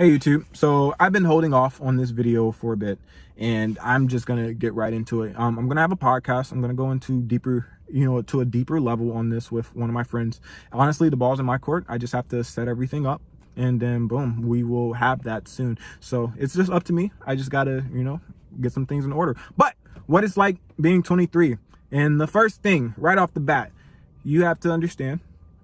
Hey YouTube, so I've been holding off on this video for a bit and I'm just gonna get right into it. I'm gonna have a podcast. I'm gonna go into deeper, to a deeper level on this with one of my friends. Honestly, the ball's in my court. I just have to set everything up and then boom, we will have that soon. So it's just up to me. I just gotta, get some things in order. But what it's like being 23, and the first thing right off the bat, you have to understand,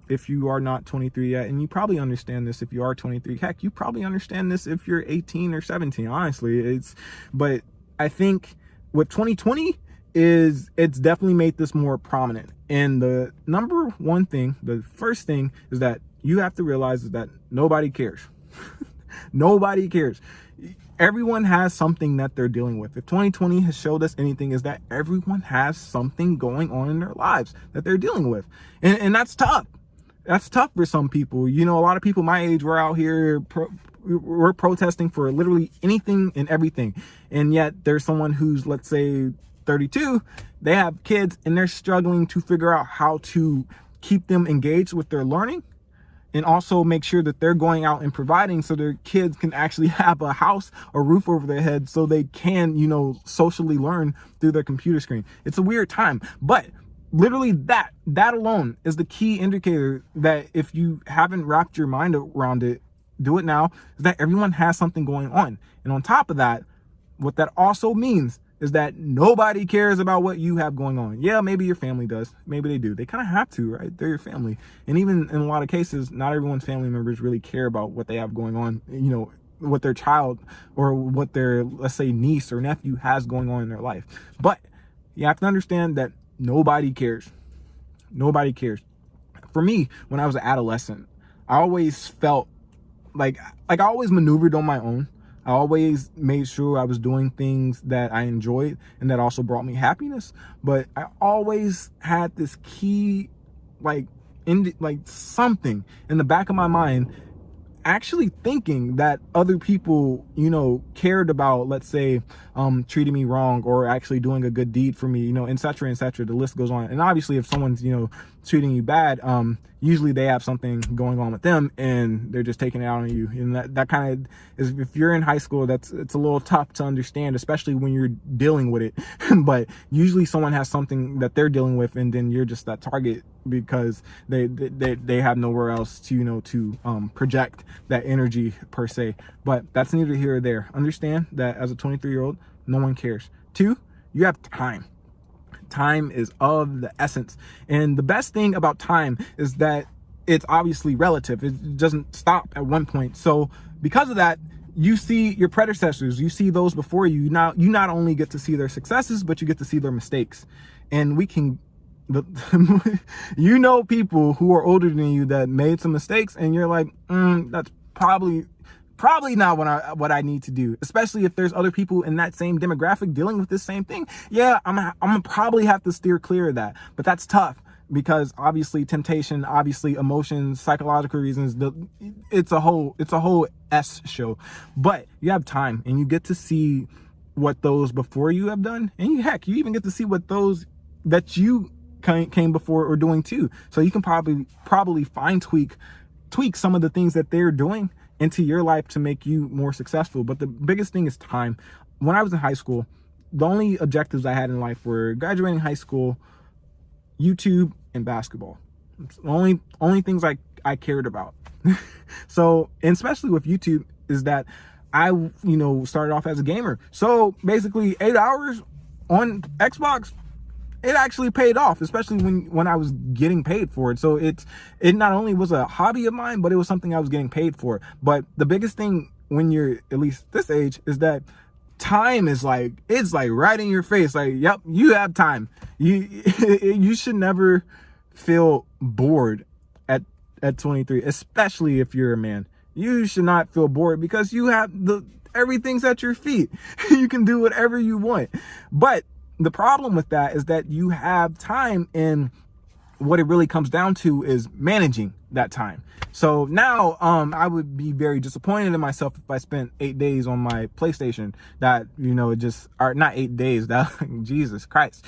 if you are not 23 yet, and you probably understand this if you are 23, heck, you probably understand this if you're 18 or 17, honestly. But I think with 2020 it's definitely made this more prominent. And the number one thing, the first thing, is that you have to realize is that nobody cares. Nobody cares. Everyone has something that they're dealing with. If 2020 has showed us anything, is that everyone has something going on in their lives that they're dealing with. And that's tough. That's tough for some people. A lot of people my age, we're out here, we're protesting for literally anything and everything. And yet there's someone who's, let's say, 32, they have kids and they're struggling to figure out how to keep them engaged with their learning and also make sure that they're going out and providing so their kids can actually have a house, a roof over their head, so they can, socially learn through their computer screen. It's a weird time, but literally that alone is the key indicator that if you haven't wrapped your mind around it, do it now, is that everyone has something going on. And on top of that, what that also means is that nobody cares about what you have going on. Yeah, maybe your family does. Maybe they do. They kind of have to, right? They're your family. And even in a lot of cases, not everyone's family members really care about what they have going on, what their child or what their, let's say, niece or nephew has going on in their life. But you have to understand that nobody cares. Nobody cares. For me, when I was an adolescent, I always felt like I always maneuvered on my own. I always made sure I was doing things that I enjoyed and that also brought me happiness. But I always had this key, something in the back of my mind, actually thinking that other people, cared about, let's say, treating me wrong or actually doing a good deed for me, et cetera, et cetera. The list goes on. And obviously if someone's, treating you bad, usually they have something going on with them and they're just taking it out on you. And that kind of is, if you're in high school, it's a little tough to understand, especially when you're dealing with it. But usually someone has something that they're dealing with and then you're just that target because they have nowhere else to to project that energy per se. But that's neither here or there. Understand that as a 23-year-old, no one cares. Two, you have time. Time is of the essence. And the best thing about time is that it's obviously relative. It doesn't stop at one point. So because of that, you see your predecessors, you see those before you. Now you not only get to see their successes, but you get to see their mistakes. And we can people who are older than you that made some mistakes and you're like, that's probably not what I need to do, especially if there's other people in that same demographic dealing with this same thing. Yeah, I'm gonna probably have to steer clear of that, but that's tough because obviously temptation, obviously emotions, psychological reasons, it's a whole S show. But you have time and you get to see what those before you have done, and you even get to see what those that you came before are doing too. So you can probably tweak some of the things that they're doing into your life to make you more successful. But the biggest thing is time. When I was in high school, the only objectives I had in life were graduating high school, YouTube, and basketball. It's the only things I cared about. So, and especially with YouTube, is that I started off as a gamer. So basically 8 hours on Xbox, it actually paid off, especially when I was getting paid for it. So it not only was a hobby of mine, but it was something I was getting paid for. But the biggest thing when you're at least this age is that time is it's right in your face. Like, yep, you have time. You should never feel bored at 23, especially if you're a man. You should not feel bored because you have everything's at your feet. You can do whatever you want. But the problem with that is that you have time, and what it really comes down to is managing that time. So now I would be very disappointed in myself if I spent 8 days on my PlayStation. That or not 8 days, that Jesus Christ,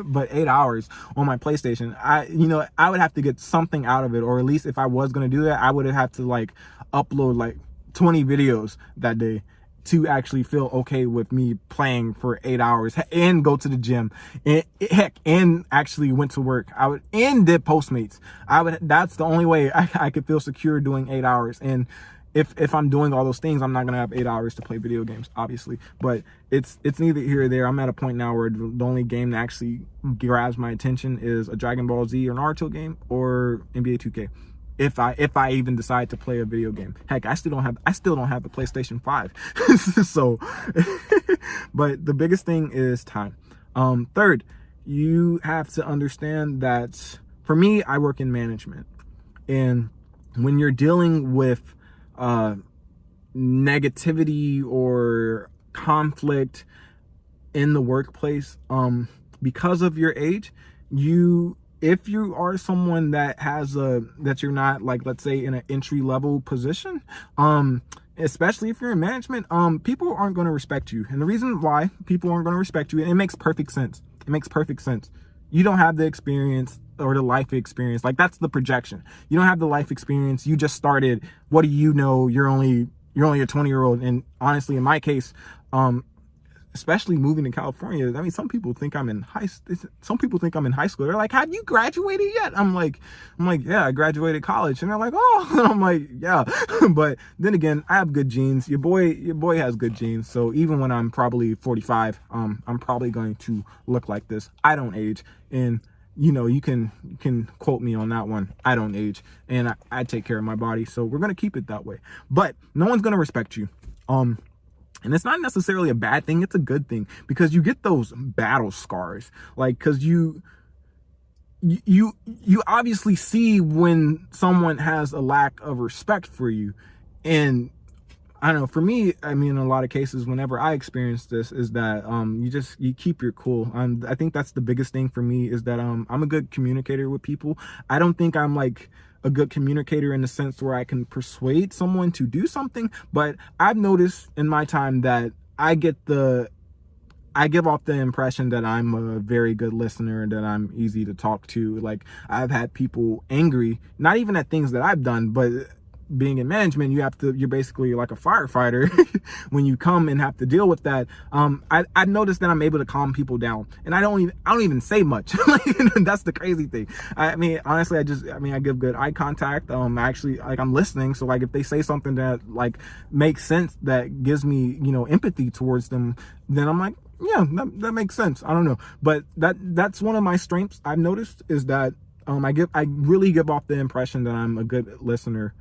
but 8 hours on my PlayStation. I would have to get something out of it, or at least if I was going to do that, I would have to upload 20 videos that day to actually feel okay with me playing for 8 hours and go to the gym and heck, and actually went to work. And did Postmates. That's the only way I could feel secure doing 8 hours. And if I'm doing all those things, I'm not gonna have 8 hours to play video games, obviously. But it's neither here or there. I'm at a point now where the only game that actually grabs my attention is a Dragon Ball Z or Naruto game or NBA 2K. If I even decide to play a video game. Heck, I still don't have the PlayStation 5. So but the biggest thing is time. Third, you have to understand that for me, I work in management. And when you're dealing with negativity or conflict in the workplace, because of your age, if you are someone that that you're not, like, let's say in an entry level position, especially if you're in management, people aren't going to respect you. And the reason why people aren't going to respect you, and it makes perfect sense. It makes perfect sense. You don't have the experience or the life experience. Like, that's the projection. You don't have the life experience. You just started. What do you know? You're only a 20-year-old. And honestly, in my case, especially moving to California, I mean, some people think I'm in high school. They're like, have you graduated yet? I'm like, yeah, I graduated college. And they're like, oh, and I'm like, yeah. But then again, I have good genes. Your boy has good genes. So even when I'm probably 45, I'm probably going to look like this. I don't age. And you can quote me on that one. I don't age, and I take care of my body. So we're going to keep it that way. But no one's going to respect you. And it's not necessarily a bad thing. It's a good thing, because you get those battle scars. Like, because you obviously see when someone has a lack of respect for you. And I don't know, for me, I mean, in a lot of cases, whenever I experience this, is that you keep your cool. I think that's the biggest thing for me, is that I'm a good communicator with people. I don't think I'm like a good communicator in the sense where I can persuade someone to do something, but I've noticed in my time that I give off the impression that I'm a very good listener, that I'm easy to talk to. Like, I've had people angry, not even at things that I've done, but being in management, you're basically like a firefighter when you come and have to deal with that. I noticed that I'm able to calm people down, and I don't even say much. That's the crazy thing. I mean, honestly, I give good eye contact. Actually, like, I'm listening. So, like, if they say something that, like, makes sense, that gives me, empathy towards them, then I'm like, yeah, that makes sense. I don't know. But that's one of my strengths I've noticed, is that I really give off the impression that I'm a good listener.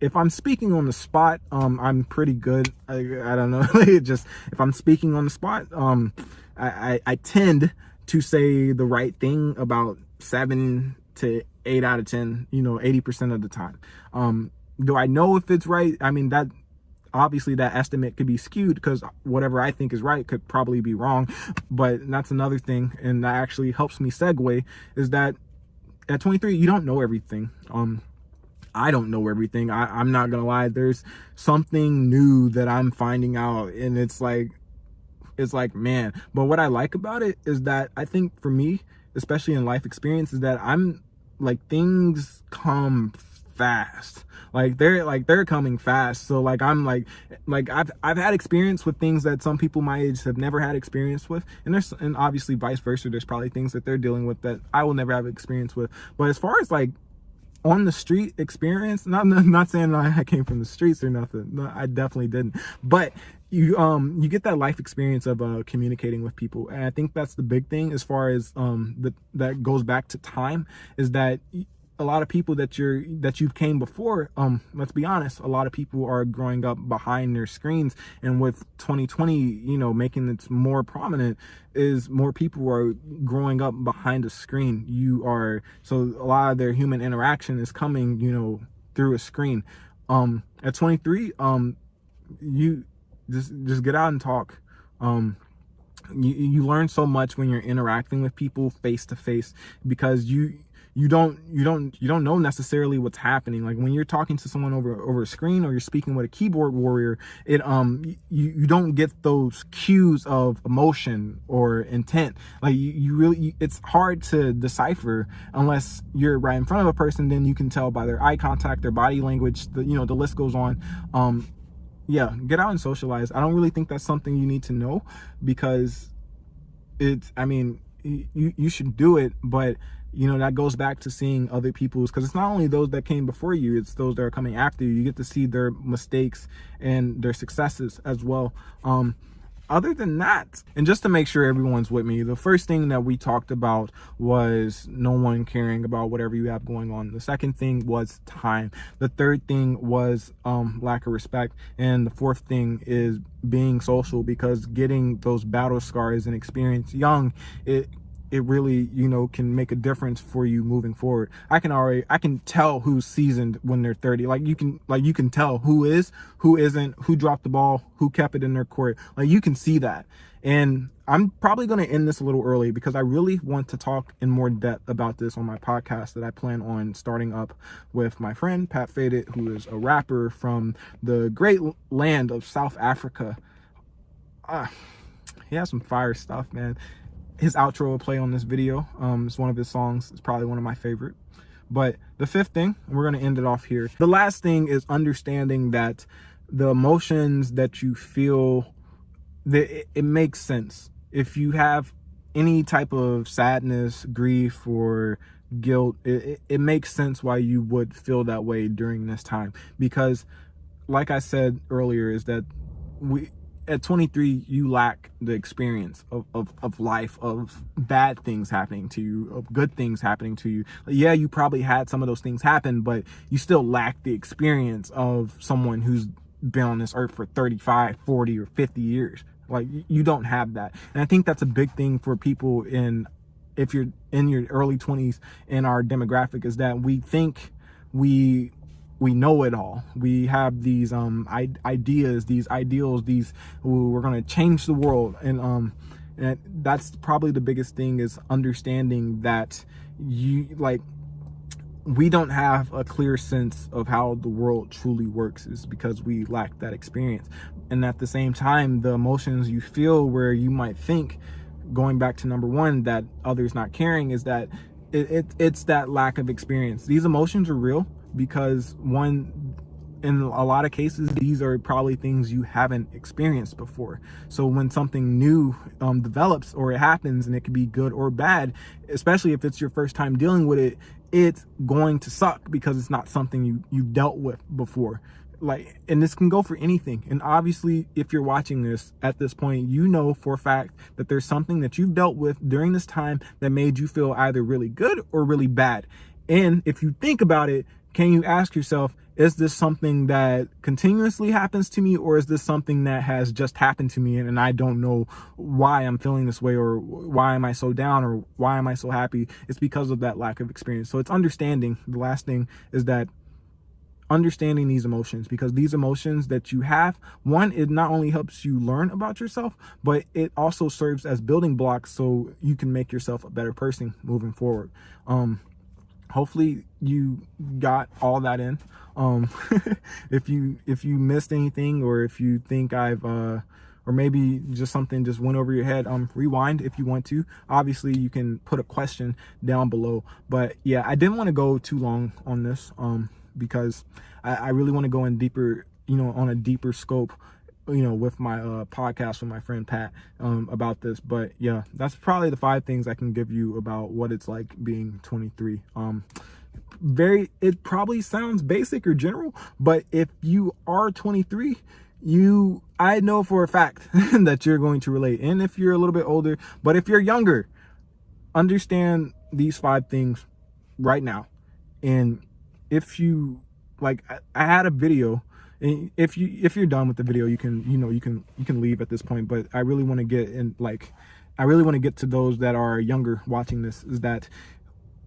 If I'm speaking on the spot, I'm pretty good. I don't know. If I'm speaking on the spot, I tend to say the right thing about 7 to 8 out of 10, 80% of the time. Do I know if it's right? I mean, that obviously that estimate could be skewed, because whatever I think is right could probably be wrong. But that's another thing, and that actually helps me segue, is that at 23, you don't know everything. I don't know everything. I'm not gonna lie. There's something new that I'm finding out, and it's like, man. But what I like about it is that I think for me, especially in life experience, is that I'm like, things come fast. Like, they're coming fast. So, like, I'm like I've had experience with things that some people my age have never had experience with, and obviously vice versa. There's probably things that they're dealing with that I will never have experience with. But as far as, like, on the street experience, not saying I came from the streets or nothing. No, I definitely didn't. But you get that life experience of communicating with people, and I think that's the big thing as far as that goes back to time, is that a lot of people that you came before, let's be honest, a lot of people are growing up behind their screens. And with 2020, making it more prominent, is more people are growing up behind a screen. So a lot of their human interaction is coming, through a screen. At 23, you just get out and talk. You learn so much when you're interacting with people face to face, because you don't know necessarily what's happening. Like when you're talking to someone over a screen, or you're speaking with a keyboard warrior, it you don't get those cues of emotion or intent. Like it's hard to decipher unless you're right in front of a person. Then you can tell by their eye contact, their body language, the list goes on. Yeah, get out and socialize. I don't really think that's something you need to know, because I mean, you should do it, but that goes back to seeing other people's, because it's not only those that came before you, it's those that are coming after you. You get to see their mistakes and their successes as well. Other than that, and just to make sure everyone's with me, the first thing that we talked about was no one caring about whatever you have going on. The second thing was time. The third thing was lack of respect. And the fourth thing is being social, because getting those battle scars and experience young, it really, can make a difference for you moving forward. I can tell who's seasoned when they're 30. Like you can tell who isn't, who dropped the ball, who kept it in their court. Like you can see that. And I'm probably going to end this a little early, because I really want to talk in more depth about this on my podcast that I plan on starting up with my friend Pat Faded, who is a rapper from the great land of South Africa. He has some fire stuff, man. His outro will play on this video. It's one of his songs. It's probably one of my favorite. But the fifth thing, we're going to end it off here. The last thing is understanding that the emotions that you feel, it makes sense. If you have any type of sadness, grief, or guilt, it makes sense why you would feel that way during this time. Because like I said earlier, is that at 23, you lack the experience of life, of bad things happening to you, of good things happening to you. Yeah, you probably had some of those things happen, but you still lack the experience of someone who's been on this earth for 35, 40, or 50 years. Like you don't have that. And I think that's a big thing for people if you're in your early 20s in our demographic, is that we think we know it all. We have these ideas, these ideals, we're going to change the world. And that's probably the biggest thing, is understanding that we don't have a clear sense of how the world truly works, is because we lack that experience. And at the same time, the emotions you feel, where you might think, going back to number one, that others not caring, is that it's that lack of experience. These emotions are real, because in a lot of cases, these are probably things you haven't experienced before. So when something new develops, or it happens, and it could be good or bad, especially if it's your first time dealing with it, it's going to suck, because it's not something you've dealt with before. And this can go for anything. And obviously, if you're watching this at this point, you know for a fact that there's something that you've dealt with during this time that made you feel either really good or really bad. And if you think about it, can you ask yourself, is this something that continuously happens to me, or is this something that has just happened to me and I don't know why I'm feeling this way, or why am I so down, or why am I so happy? It's because of that lack of experience. So it's understanding. The last thing is that understanding these emotions, because these emotions that you have, one, it not only helps you learn about yourself, but it also serves as building blocks so you can make yourself a better person moving forward. Hopefully you got all that in. If you missed anything, or if you think or maybe just something just went over your head, rewind if you want to. Obviously you can put a question down below, but yeah, I didn't want to go too long on this, because I really want to go in deeper, on a deeper scope, with my podcast with my friend Pat about this. But yeah, that's probably the 5 things I can give you about what it's like being 23. It probably sounds basic or general, but if you are 23, I know for a fact that you're going to relate. And if you're a little bit older, but if you're younger, understand these 5 things right now. And if you I had a video, and if you're done with the video, you can leave at this point. But I really want to get to those that are younger watching this, is that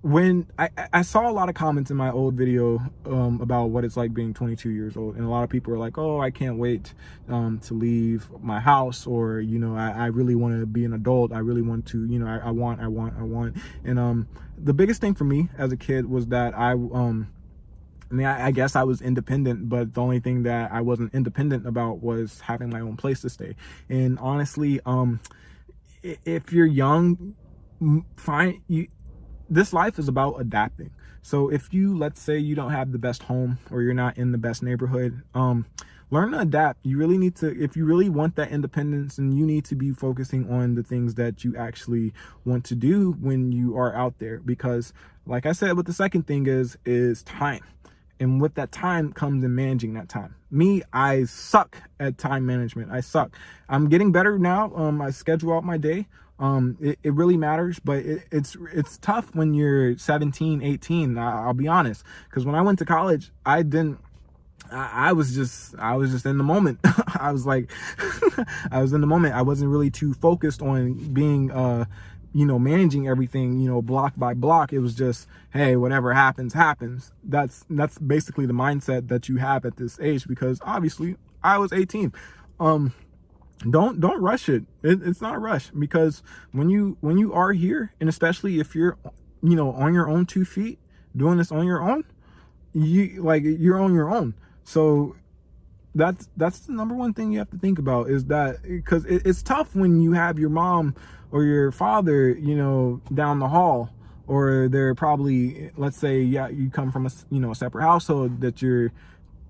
when I saw a lot of comments in my old video about what it's like being 22 years old, and a lot of people are like, oh, I can't wait to leave my house, or I really want to be an adult, I really want to, I want. And the biggest thing for me as a kid was that I guess I was independent, but the only thing that I wasn't independent about was having my own place to stay. And honestly, if you're young, this life is about adapting. So if let's say you don't have the best home, or you're not in the best neighborhood, learn to adapt. You really need to, if you really want that independence, and you need to be focusing on the things that you actually want to do when you are out there. Because like I said, what the second thing is time. And with that time comes in managing that time. Me, I suck at time management. I suck. I'm getting better now. I schedule out my day. It really matters, but it's tough when you're 17, 18. I'll be honest. Because when I went to college, I was just in the moment. I was like, I was in the moment. I wasn't really too focused on being, managing everything, block by block. It was just, hey, whatever happens, happens. That's basically the mindset that you have at this age, because obviously I was 18. Don't rush it. It's not a rush, because when you are here, and especially if you're, on your own 2 feet, doing this on your own, you're on your own. So that's the number one thing you have to think about, is that, because it's tough when you have your mom or your father, down the hall, or they're probably, let's say, you come from a separate household, that you're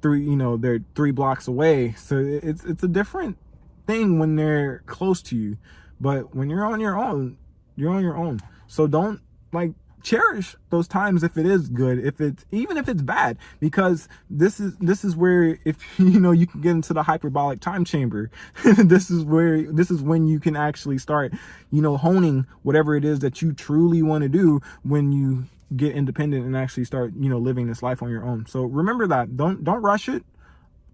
they're 3 blocks away. So it's a different thing when they're close to you. But when you're on your own, you're on your own. So don't cherish those times, if it is good, even if it's bad, because this is where, if you can get into the hyperbolic time chamber. This is when you can actually start honing whatever it is that you truly want to do, when you get independent and actually start living this life on your own. So remember that. Don't rush it.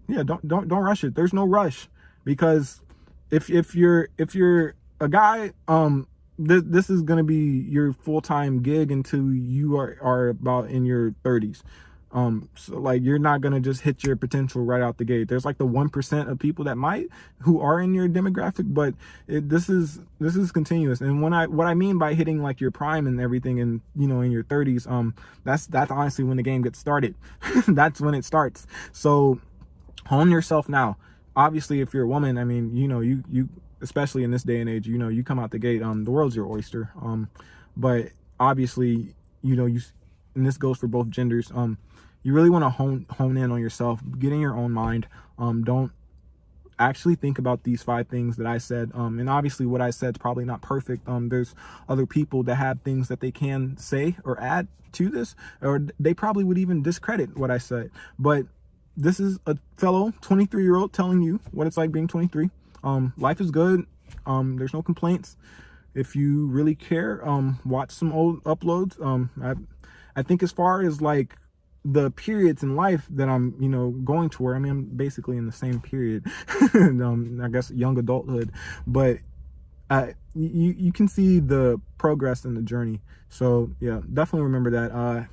Don't rush it. There's no rush, because if you're a guy, this is going to be your full-time gig until you are about in your 30s. So you're not going to just hit your potential right out the gate. There's the 1% of people that who are in your demographic, but this is continuous. And what I mean by hitting your prime and everything, and in your 30s, that's honestly when the game gets started. That's when it starts. So hone yourself now. Obviously, if you're a woman, I mean, you especially in this day and age, you come out the gate, the world's your oyster. But obviously, and this goes for both genders, you really want to hone in on yourself, get in your own mind. Don't actually think about these 5 things that I said. And obviously what I said is probably not perfect. There's other people that have things that they can say or add to this, or they probably would even discredit what I said. But this is a fellow 23-year-old telling you what it's like being 23. Life is good. There's no complaints. If you really care, watch some old uploads. I think as far as the periods in life that I'm, going toward, I mean, I'm basically in the same period, I guess young adulthood, but you can see the progress in the journey. So yeah, definitely remember that.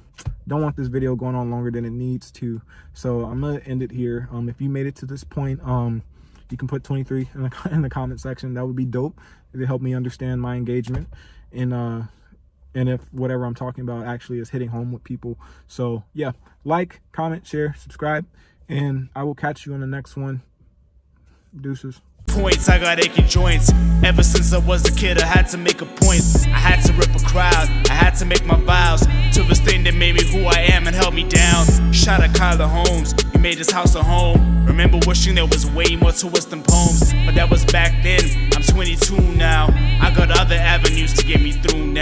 Don't want this video going on longer than it needs to, so I'm gonna end it here. If you made it to this point, you can put 23 in the comment section. That would be dope. It helped me understand my engagement, and if whatever I'm talking about actually is hitting home with people. So yeah, comment, share, subscribe, and I will catch you on the next one. Deuces. Points, I got aching joints. Ever since I was a kid, I had to make a point. I had to rip a crowd, I had to make my vows to this thing that made me who I am and held me down. Shout out Kyler Holmes, you made this house a home. Remember wishing there was way more to us than poems, but that was back then. I'm 22 now, I got other avenues to get me through now.